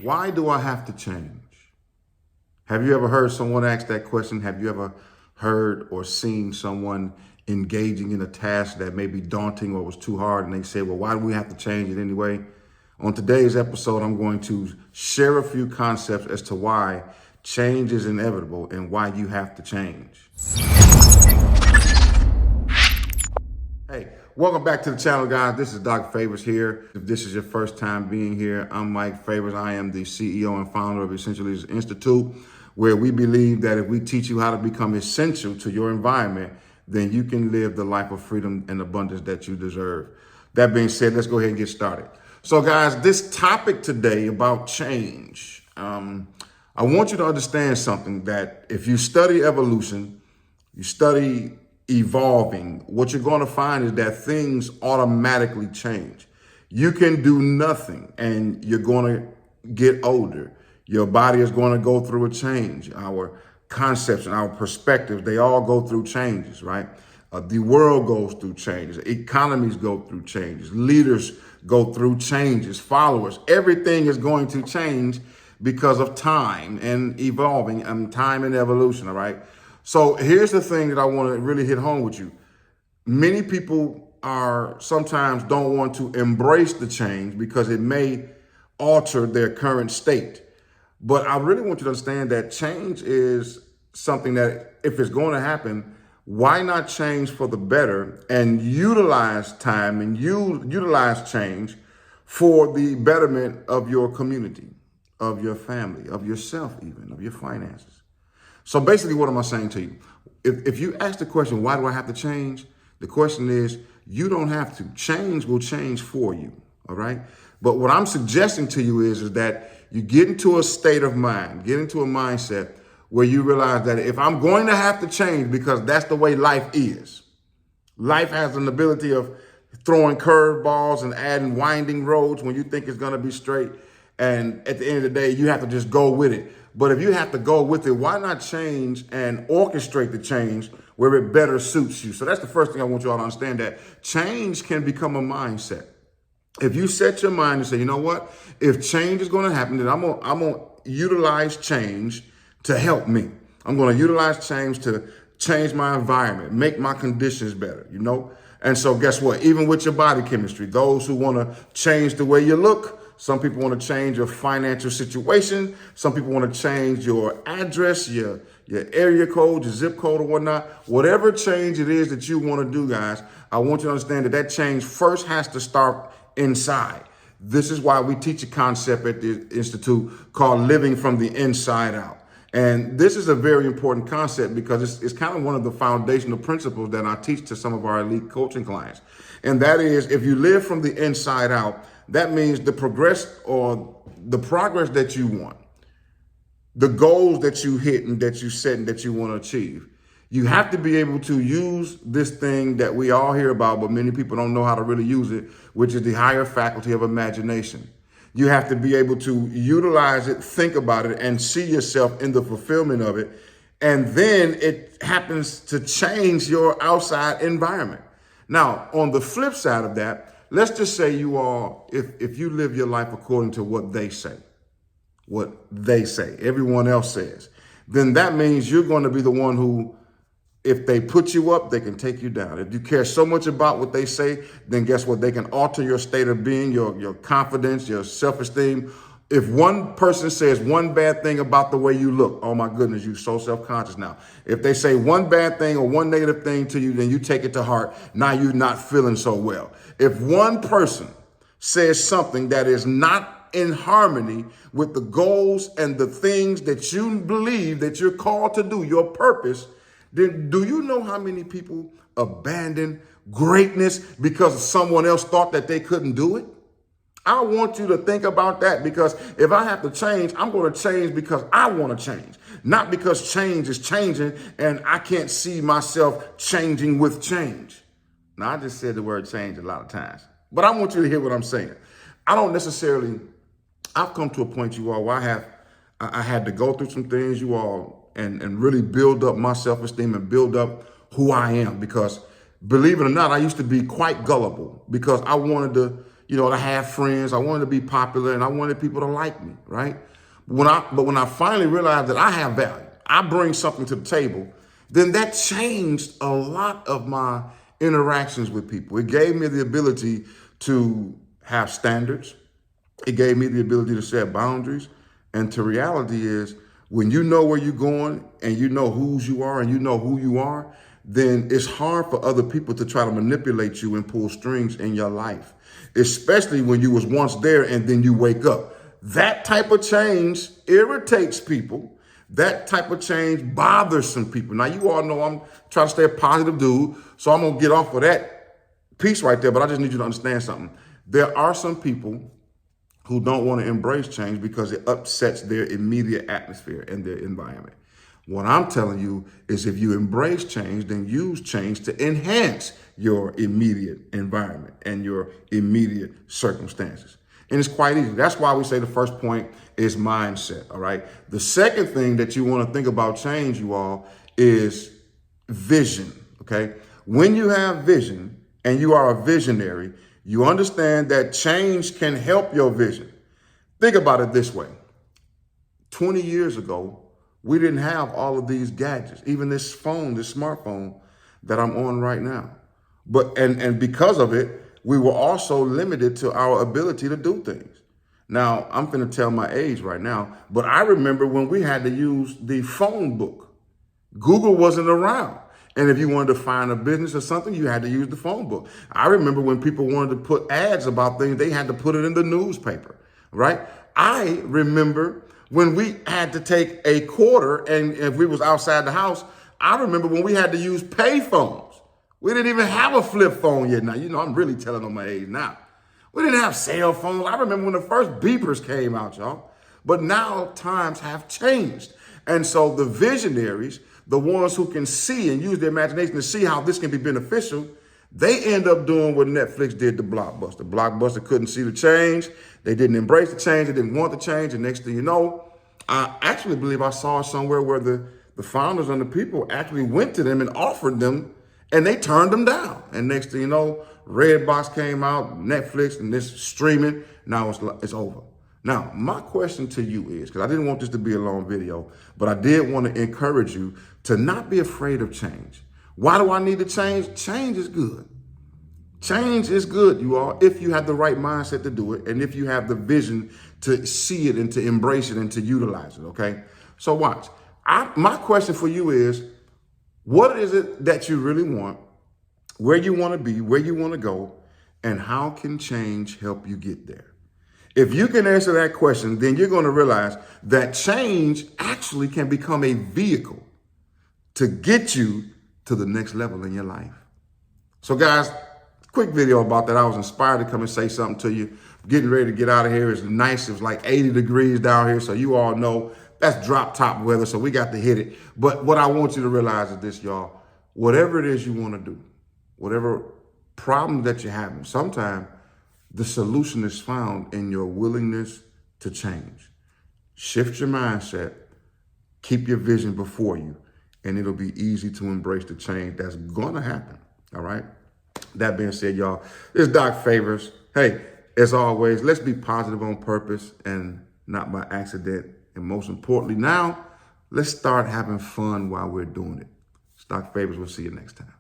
Why do I have to change? Have you ever heard someone ask that question? Have you ever heard or seen someone engaging in a task that may be daunting or was too hard and they say, well, why do we have to change it anyway? On today's episode, I'm going to share a few concepts as to why change is inevitable and why you have to change. Hey, welcome back to the channel, guys. This is Dr. Favors here. If this is your first time being here, I'm Mike Favors. I am the CEO and founder of Essential Leaders Institute, where we believe that if we teach you how to become essential to your environment, then you can live the life of freedom and abundance that you deserve. That being said, let's go ahead and get started. So, guys, this topic today about change, I want you to understand something, that if you study evolution, you study evolving, what you're going to find is that things automatically change. You can do nothing and you're going to get older. Your body is going to go through a change. Our concepts and our perspectives, they all go through changes, right? The world goes through changes. Economies go through changes. Leaders go through changes. Followers, everything is going to change because of time and evolving and time and evolution, all right? So here's the thing that I want to really hit home with you. Many people sometimes don't want to embrace the change because it may alter their current state. But I really want you to understand that change is something that if it's going to happen, why not change for the better and utilize time and utilize change for the betterment of your community, of your family, of yourself even, of your finances. So basically, what am I saying to you? If you ask the question, why do I have to change? The question is, you don't have to. Change will change for you, all right? But what I'm suggesting to you is that you get into a state of mind, get into a mindset where you realize that if I'm going to have to change, because that's the way life is. Life has an ability of throwing curveballs and adding winding roads when you think it's going to be straight. And at the end of the day, you have to just go with it. But if you have to go with it, why not change and orchestrate the change where it better suits you? So that's the first thing I want you all to understand, that change can become a mindset. If you set your mind and say, you know what, if change is going to happen, then I'm going to utilize change to help me. I'm going to utilize change to change my environment, make my conditions better, you know? And so guess what? Even with your body chemistry, those who want to change the way you look, some people want to change your financial situation. Some people want to change your address, your area code, your zip code or whatnot. Whatever change it is that you want to do, guys, I want you to understand that change first has to start inside. This is why we teach a concept at the Institute called living from the inside out. And this is a very important concept because it's kind of one of the foundational principles that I teach to some of our elite coaching clients. And that is, if you live from the inside out, that means the progress that you want, the goals that you hit and that you set and that you want to achieve. You have to be able to use this thing that we all hear about, but many people don't know how to really use it, which is the higher faculty of imagination. You have to be able to utilize it, think about it, and see yourself in the fulfillment of it. And then it happens to change your outside environment. Now, on the flip side of that, let's just say you all, if you live your life according to what they say, everyone else says, then that means you're going to be the one who, if they put you up, they can take you down. If you care so much about what they say, then guess what? They can alter your state of being, your confidence, your self-esteem. If one person says one bad thing about the way you look, oh my goodness, you're so self-conscious now. If they say one bad thing or one negative thing to you, then you take it to heart. Now you're not feeling so well. If one person says something that is not in harmony with the goals and the things that you believe that you're called to do, your purpose, then do you know how many people abandon greatness because someone else thought that they couldn't do it? I want you to think about that, because if I have to change, I'm going to change because I want to change, not because change is changing and I can't see myself changing with change. Now, I just said the word change a lot of times, but I want you to hear what I'm saying. I've come to a point, you all, where I had to go through some things, you all, and really build up my self-esteem and build up who I am, because believe it or not, I used to be quite gullible because I wanted to to have friends. I wanted to be popular, and I wanted people to like me, right? But when I finally realized that I have value, I bring something to the table, then that changed a lot of my interactions with people. It gave me the ability to have standards. It gave me the ability to set boundaries. And the reality is, when you know where you're going and you know whose you are and you know who you are, then it's hard for other people to try to manipulate you and pull strings in your life, especially when you was once there and then you wake up. That type of change irritates people. That type of change bothers some people. Now, you all know I'm trying to stay a positive dude, so I'm going to get off of that piece right there, but I just need you to understand something. There are some people who don't want to embrace change because it upsets their immediate atmosphere and their environment. What I'm telling you is, if you embrace change, then use change to enhance your immediate environment and your immediate circumstances. And it's quite easy. That's why we say the first point is mindset, all right? The second thing that you want to think about change, you all, is vision, okay? When you have vision and you are a visionary, you understand that change can help your vision. Think about it this way. 20 years ago, we didn't have all of these gadgets, even this phone, this smartphone that I'm on right now. But and because of it, we were also limited to our ability to do things. Now, I'm going to tell my age right now, but I remember when we had to use the phone book. Google wasn't around. And if you wanted to find a business or something, you had to use the phone book. I remember when people wanted to put ads about things, they had to put it in the newspaper, right? I remember when we had to take a quarter, and if we was outside the house, I remember when we had to use pay phones. We didn't even have a flip phone yet. Now, I'm really telling on my age now. We didn't have cell phones. I remember when the first beepers came out, y'all. But now times have changed. And so the visionaries, the ones who can see and use their imagination to see how this can be beneficial, they end up doing what Netflix did to Blockbuster. Blockbuster couldn't see the change. They didn't embrace the change. They didn't want the change. And next thing you know, I actually believe I saw somewhere where the founders and the people actually went to them and offered them, and they turned them down. And next thing you know, Redbox came out, Netflix, and this streaming. Now it's over. Now, my question to you is, because I didn't want this to be a long video, but I did want to encourage you to not be afraid of change. Why do I need to change? Change is good. Change is good, you all, if you have the right mindset to do it, and if you have the vision to see it and to embrace it and to utilize it, okay? So watch. My question for you is, what is it that you really want, where you want to be, where you want to go, and how can change help you get there? If you can answer that question, then you're going to realize that change actually can become a vehicle to get you to the next level in your life. So guys, quick video about that. I was inspired to come and say something to you. Getting ready to get out of here. It's nice. It was like 80 degrees down here. So you all know that's drop top weather. So we got to hit it. But what I want you to realize is this, y'all. Whatever it is you want to do, whatever problem that you're having, sometimes the solution is found in your willingness to change. Shift your mindset, keep your vision before you, and it'll be easy to embrace the change that's gonna happen, all right? That being said, y'all, this is Doc Favors. Hey, as always, let's be positive on purpose and not by accident. And most importantly, now, let's start having fun while we're doing it. It's Doc Favors. We'll see you next time.